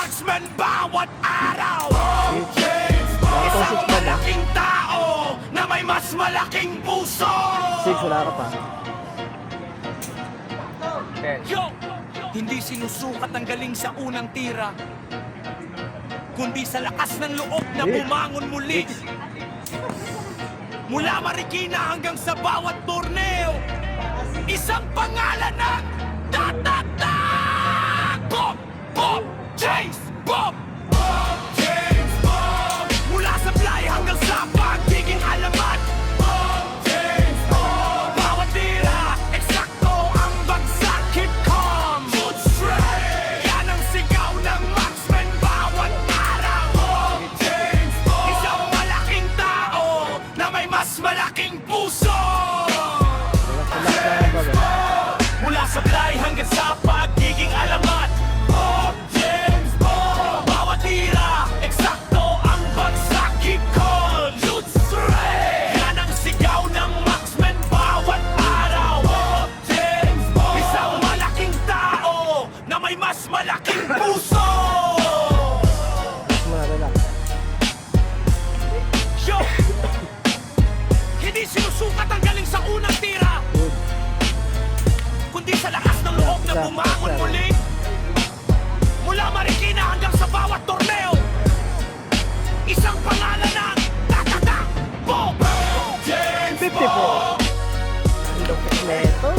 marksman bawat araw. Isang malaking tao na may mas malaking puso. 6, wala ka pa. Yo! Hindi sinusukat ang galing sa unang tira, kundi sa lakas ng loob na bumangon muli. Mula Marikina hanggang sa bawat torneo, isang pangalan ang tatatak! Bob! Bob! James Bob! Bob! James Bob! Mula sa fly hanggang sa pagiging alamat, Bob! James Bob! Bawat tira, eksakto ang bagsak, keep calm, shoot straight. Yan ang sigaw ng marksman bawat araw, Bob! James Bob! Isang malaking tao na may mas malaking puso. Mula sa fly hanggang sa pagiging alamat, Bob James Bob! Bawat tira, eksakto ang bagsak, keep calm, shoot straight. Yan ang sigaw ng marksman bawat araw, Bob James Bob! Isang malaking tao na may mas malaking puso. Relax. Yo! Hindi sinusukat ang galing sa unang tira, Good. kundi sa lakas ng loob na bumangon muli. Mula Marikina hanggang sa bawat torneo, isang pangalan ang tatatak, Bob James 54. Ang lupit na ito.